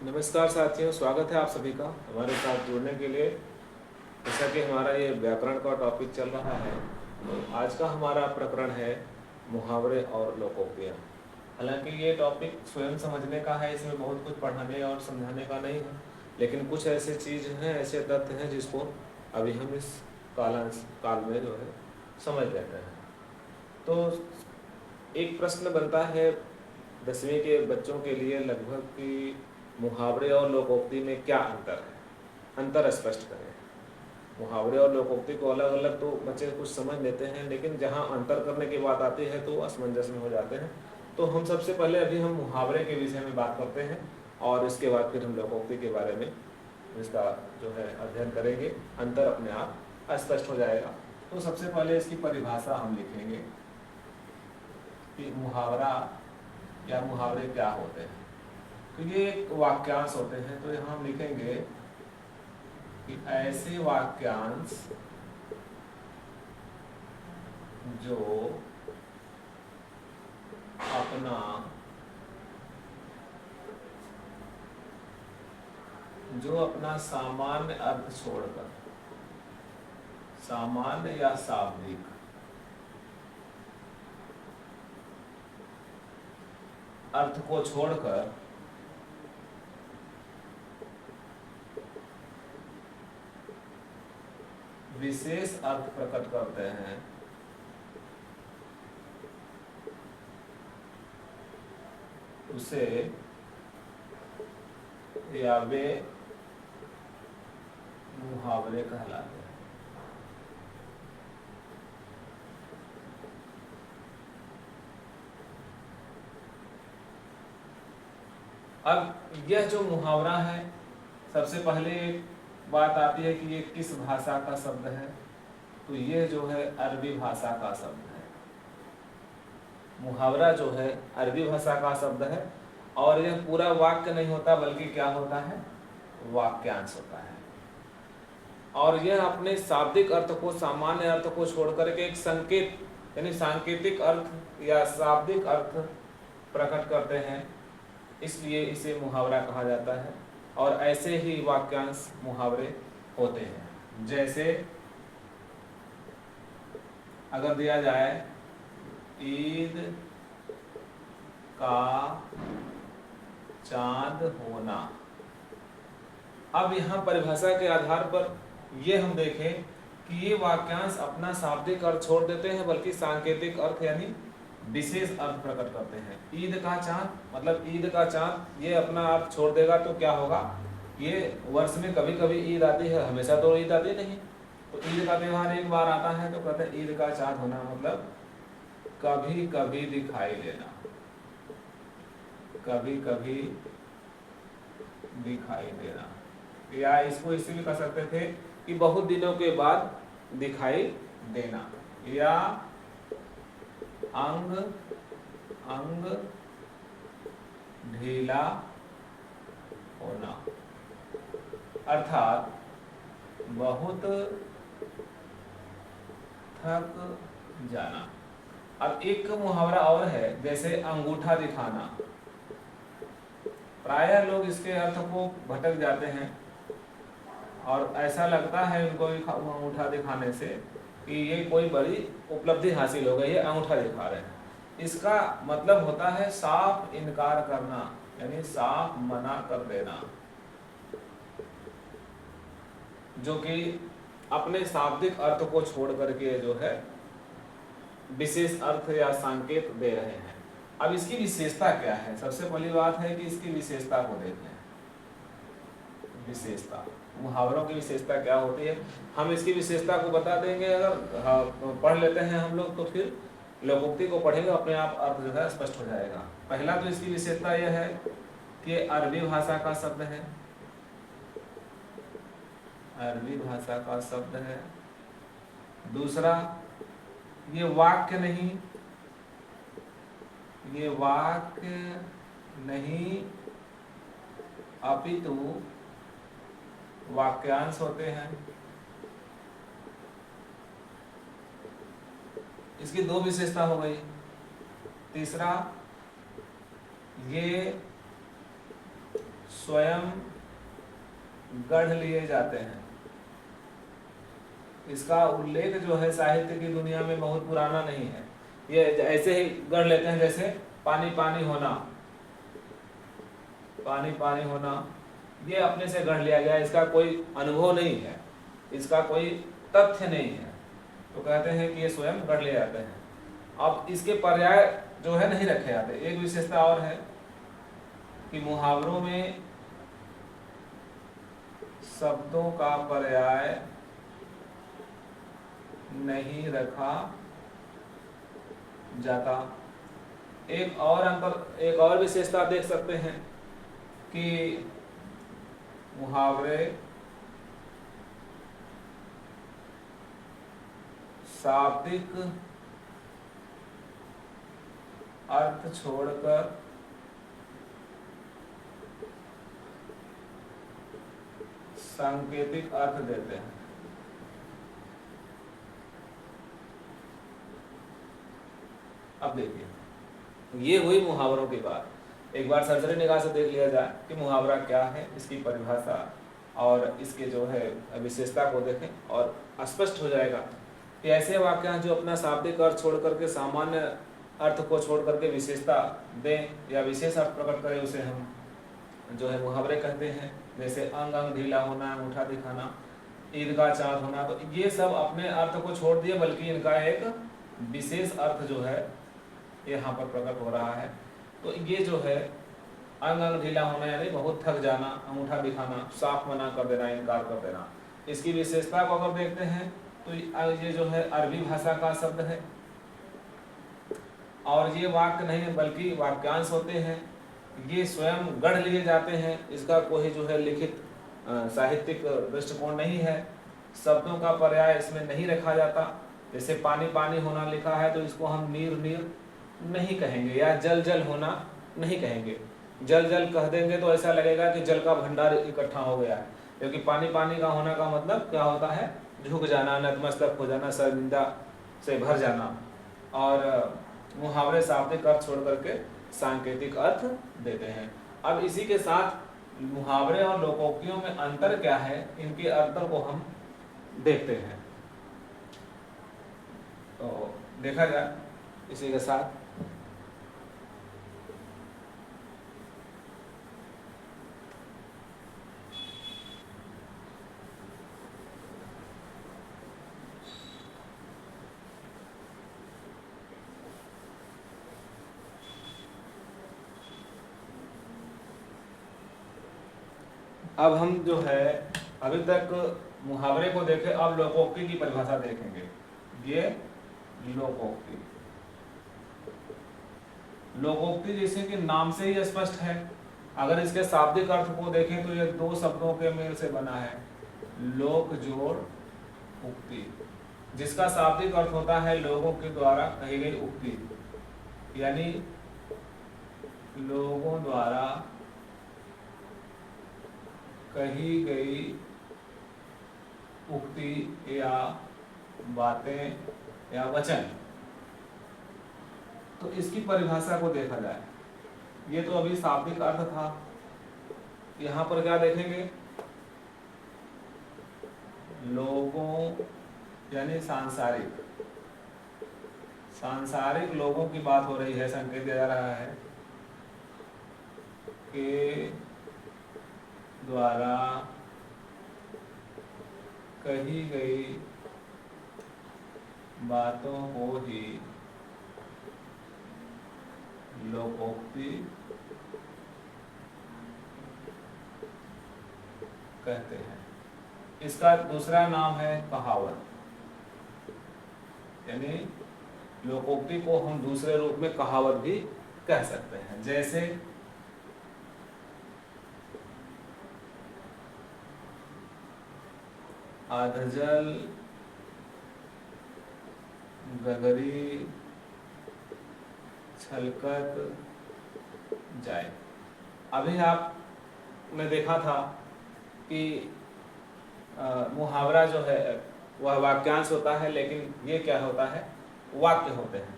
नमस्कार साथियों, स्वागत है आप सभी का हमारे साथ जुड़ने के लिए। जैसा कि हमारा ये व्याकरण का टॉपिक चल रहा है, तो आज का हमारा प्रकरण है मुहावरे और लोकोक्तियाँ। हालांकि ये टॉपिक स्वयं समझने का है, इसमें बहुत कुछ पढ़ाने और समझाने का नहीं है, लेकिन कुछ ऐसे चीज़ हैं, ऐसे तथ्य हैं जिसको अभी हम इस काल में जो है समझ लेते हैं। तो एक प्रश्न बनता है 10वीं के बच्चों के लिए लगभग कि मुहावरे और लोकोक्ति में क्या अंतर है, अंतर स्पष्ट करें। मुहावरे और लोकोक्ति को अलग अलग तो बच्चे कुछ समझ लेते हैं, लेकिन जहाँ अंतर करने की बात आती है तो असमंजस में हो जाते हैं। तो हम सबसे पहले अभी हम मुहावरे के विषय में बात करते हैं और इसके बाद फिर हम लोकोक्ति के बारे में इसका जो है अध्ययन करेंगे। अंतर अपने आप स्पष्ट हो जाएगा। तो सबसे पहले इसकी परिभाषा हम लिखेंगे कि मुहावरा या मुहावरे क्या होते हैं। तो ये एक वाक्यांश होते हैं। तो यहाँ हम लिखेंगे कि ऐसे वाक्यांश जो अपना सामान्य अर्थ छोड़कर, सामान्य या शाब्दिक अर्थ को छोड़कर विशेष अर्थ प्रकट करते हैं, उसे या वे मुहावरे कहलाते हैं। अब यह जो मुहावरा है, सबसे पहले बात आती है कि ये किस भाषा का शब्द है। तो यह जो है अरबी भाषा का शब्द है। मुहावरा जो है अरबी भाषा का शब्द है और यह पूरा वाक्य नहीं होता, बल्कि क्या होता है, वाक्यांश होता है। और यह अपने शाब्दिक अर्थ को, सामान्य अर्थ को छोड़कर के एक संकेत यानी सांकेतिक अर्थ या शाब्दिक अर्थ प्रकट करते हैं, इसलिए इसे मुहावरा कहा जाता है। और ऐसे ही वाक्यांश मुहावरे होते हैं। जैसे अगर दिया जाए ईद का चांद होना। अब यहाँ परिभाषा के आधार पर ये हम देखें कि ये वाक्यांश अपना शाब्दिक अर्थ छोड़ देते हैं, बल्कि सांकेतिक अर्थ यानी विशेष अर्थ प्रकट करते हैं। ईद का चांद मतलब ईद का चांद, ये अपना अर्थ छोड़ देगा तो क्या होगा, ये वर्ष में कभी कभी ईद आती है, हमेशा तो ईद आती नहीं। तो ईद का त्यौहार एक बार आता है तो कहते हैं ईद का चांद होना, मतलब कभी कभी दिखाई देना, कभी कभी दिखाई देना। या इसको इसे भी कह सकते थे कि बहुत दिनों के बाद दिखाई देना, या अंग अंग ढीला होना, अर्थात बहुत थक जाना। अब एक मुहावरा और है, जैसे अंगूठा दिखाना। प्रायः लोग इसके अर्थ को भटक जाते हैं और ऐसा लगता है उनको अंगूठा दिखाने से कि ये कोई बड़ी उपलब्धि हासिल हो गई है, अंगूठा दिखा रहे हैं। इसका मतलब होता है साफ इनकार करना, यानी साफ मना कर देना, जो कि अपने शाब्दिक अर्थ को छोड़ करके जो है विशेष अर्थ या संकेत दे रहे हैं। अब इसकी विशेषता क्या है? सबसे पहली बात है कि इसकी विशेषता को देखते हैं। विशेषता, मुहावरों की विशेषता क्या होती है, हम इसकी विशेषता को बता देंगे। अगर पढ़ लेते हैं हम लोग तो फिर लोकोक्ति को पढ़ेंगे, अपने आप अर्थ जो है स्पष्ट हो जाएगा। पहला तो इसकी विशेषता यह है कि अरबी भाषा का शब्द है, अरबी भाषा का शब्द है। दूसरा, ये वाक्य नहीं, ये वाक्य नहीं अपितु वाक्यांश होते हैं। इसकी दो विशेषता हो गई। तीसरा, ये स्वयं गढ़ लिए जाते हैं। इसका उल्लेख जो है साहित्य की दुनिया में बहुत पुराना नहीं है। ये ऐसे ही गढ़ लेते हैं, जैसे पानी पानी होना, पानी पानी होना, ये अपने से गढ़ लिया गया, इसका कोई अनुभव नहीं है, इसका कोई तथ्य नहीं है, तो कहते हैं कि ये स्वयं गढ़ लिए जाते हैं। अब इसके पर्याय जो है नहीं रखे जाते। एक विशेषता और है कि मुहावरों में शब्दों का पर्याय नहीं रखा जाता। एक और विशेषता देख सकते हैं कि मुहावरे शाब्दिक अर्थ छोड़कर सांकेतिक अर्थ देते हैं। अब देखिए, ये हुई मुहावरों की बात। एक बार सरसरी निगाह से देख लिया जाए कि मुहावरा क्या है, इसकी परिभाषा और इसके जो है विशेषता को देखें और स्पष्ट हो जाएगा कि ऐसे वाक्य हैं जो अपना शाब्दिक अर्थ छोड़ करके सामान्य अर्थ को छोड़ करके विशेषता दें या विशेष अर्थ प्रकट करें, उसे हम जो है मुहावरे कहते हैं। जैसे अंग अंग ढीला होना, अंगूठा दिखाना, ईद का चाँद होना, तो ये सब अपने अर्थ को छोड़ दिए, बल्कि इनका एक विशेष अर्थ जो है यहाँ पर प्रकट हो रहा है। तो ये जो है अंग अंग ढीला होना यानी बहुत थक जाना, अंगूठा दिखाना, साफ मना कर देना, इनकार कर देना। इसकी विशेषता को अगर देखते हैं तो ये जो है अरबी भाषा का शब्द है और ये वाक्य नहीं बल्कि वाक्यांश होते हैं। ये स्वयं गढ़ लिए जाते हैं, इसका कोई जो है लिखित साहित्यिक दृष्टिकोण नहीं है। शब्दों का पर्याय इसमें नहीं रखा जाता। जैसे पानी पानी होना लिखा है तो इसको हम नीर नीर नहीं कहेंगे, या जल जल होना नहीं कहेंगे। जल जल कह देंगे तो ऐसा लगेगा कि जल का भंडार इकट्ठा हो गया है, क्योंकि पानी पानी का होना का मतलब क्या होता है, झुक जाना, नतमस्तक हो जाना, शर्मिंदा से भर जाना। और मुहावरे शाब्दिक अर्थ छोड़ करके सांकेतिक अर्थ देते हैं। अब इसी के साथ मुहावरे और लोकोक्तियों में अंतर क्या है, इनके अंतर को हम देखते हैं। तो देखा जाए इसी के साथ अब हम जो है अभी तक मुहावरे को देखे, अब लोकोक्ति की परिभाषा देखेंगे। ये लोकोक्ति, लोकोक्ति जैसे कि नाम से ही स्पष्ट है। अगर इसके शाब्दिक अर्थ को देखें तो ये दो शब्दों के मेल से बना है, लोक जोड़ उक्ति, जिसका शाब्दिक अर्थ होता है लोगों के द्वारा कही गई उक्ति, यानी लोगों द्वारा कही गई उक्ति या बातें या वचन। तो इसकी परिभाषा को देखा जाए, ये तो अभी शाब्दिक अर्थ था। यहाँ पर क्या देखेंगे, लोगों यानी सांसारिक, सांसारिक लोगों की बात हो रही है। संकेत दिया जा रहा है कि द्वारा कही गई बातों को ही लोकोक्ति कहते हैं। इसका दूसरा नाम है कहावत, यानी लोकोक्ति को हम दूसरे रूप में कहावत भी कह सकते हैं। जैसे आधजल गगरी छलकत जाए। अभी आपने देखा था कि मुहावरा जो है वह वाक्यांश होता है, लेकिन ये क्या होता है, वाक्य होते हैं।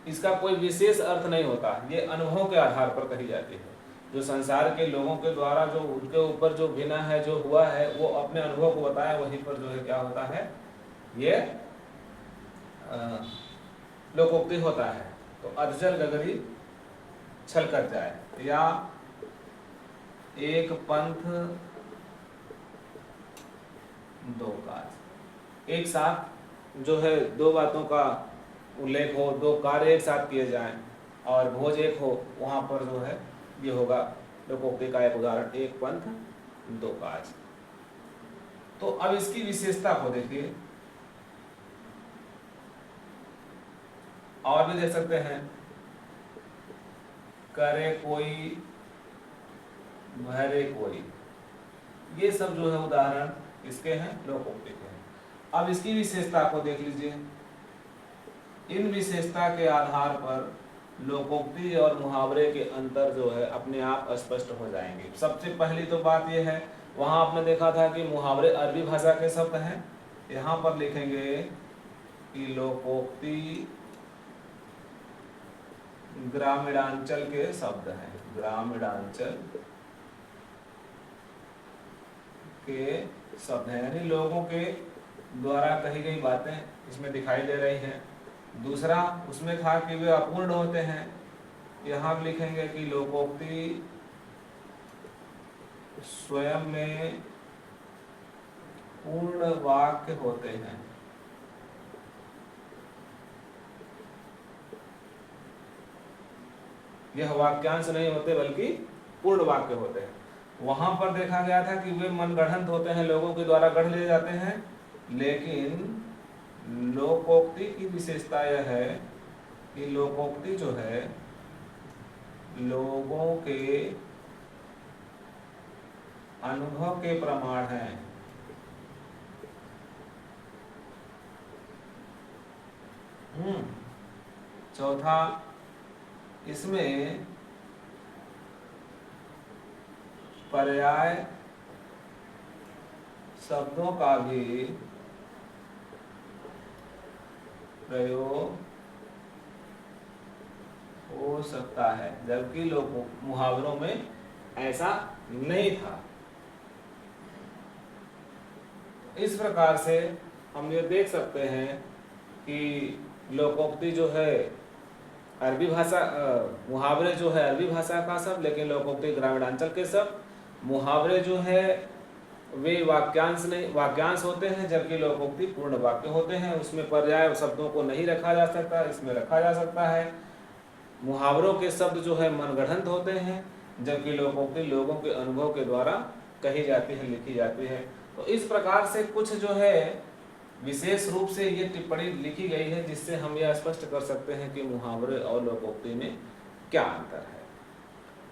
इसका कोई विशेष अर्थ नहीं होता, ये अनुभव के आधार पर कही जाती है। जो संसार के लोगों के द्वारा जो उनके ऊपर जो बिना है जो हुआ है वो अपने अनुभव को बताया, वहीं पर जो है क्या होता है, ये लोकोक्ति होता है। तो अधजल गगरी छल कर जाए, या एक पंथ दो काज, एक साथ जो है दो बातों का उल्लेख हो, दो कार्य एक साथ किए जाएं और भोज एक हो, वहां पर जो है ये होगा लोकोक्ति का एक उदाहरण, एक पंथ दो काज। तो अब इसकी विशेषता को देखिए, और भी देख सकते हैं, करे कोई भरे कोई, ये सब जो है उदाहरण इसके हैं, लोकोक्ति के हैं। अब इसकी विशेषता को देख लीजिए, इन विशेषता के आधार पर लोकोक्ति और मुहावरे के अंतर जो है अपने आप स्पष्ट हो जाएंगे। सबसे पहली तो बात यह है, वहां आपने देखा था कि मुहावरे अरबी भाषा के शब्द हैं, यहाँ पर लिखेंगे कि लोकोक्ति ग्रामीणांचल के शब्द हैं, ग्रामीणांचल के शब्द हैं, यानी लोगों के द्वारा कही गई बातें इसमें दिखाई दे रही हैं। दूसरा उसमें था कि वे अपूर्ण होते हैं, यहाँ लिखेंगे कि लोकोक्ति स्वयं में पूर्ण वाक्य होते हैं। यह वाक्यांश नहीं होते बल्कि पूर्ण वाक्य होते हैं। वहां पर देखा गया था कि वे मनगढ़ंत होते हैं, लोगों के द्वारा गढ़ लिए जाते हैं, लेकिन लोकोक्ति की विशेषता यह है कि लोकोक्ति जो है लोगों के अनुभव के प्रमाण है। चौथा, इसमें पर्याय शब्दों का भी प्रयोग हो सकता है, जबकि मुहावरों में ऐसा नहीं था। इस प्रकार से हम ये देख सकते हैं कि लोकोक्ति जो है अरबी भाषा, मुहावरे जो है अरबी भाषा का शब्द, लेकिन लोकोक्ति ग्रामीणांचल के शब्द। मुहावरे जो है वे वाक्यांश होते हैं, जबकि लोकोक्ति पूर्ण वाक्य होते हैं। उसमें पर्याय शब्दों को नहीं रखा जा सकता, इसमें रखा जा सकता है। मुहावरों के शब्द जो है मनगढ़ंत होते हैं, जबकि लोकोक्ति लोगों के अनुभव के द्वारा कही जाती है, लिखी जाती है। तो इस प्रकार से कुछ जो है विशेष रूप से ये टिप्पणी लिखी गई है, जिससे हम यह स्पष्ट कर सकते हैं कि मुहावरे और लोकोक्ति में क्या अंतर है।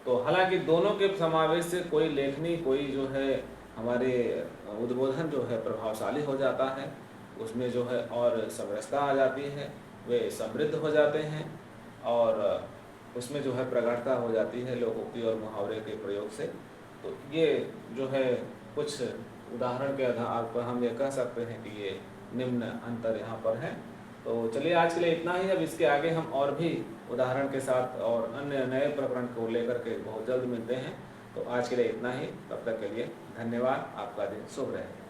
तो हालांकि दोनों के समावेश से कोई लेखनी, कोई जो है हमारे उद्बोधन जो है प्रभावशाली हो जाता है, उसमें जो है और समरसता आ जाती है, वे समृद्ध हो जाते हैं और उसमें जो है प्रगाढ़ता हो जाती है लोकोक्ति और मुहावरे के प्रयोग से। तो ये जो है कुछ उदाहरण के आधार पर हम ये कह सकते हैं कि ये निम्न अंतर यहाँ पर है। तो चलिए आज के लिए इतना ही। अब इसके आगे हम और भी उदाहरण के साथ और अन्य नए प्रकरण को लेकर के बहुत जल्द मिलते हैं। तो आज के लिए इतना ही, तब तक के लिए धन्यवाद। आपका दिन शुभ रहे।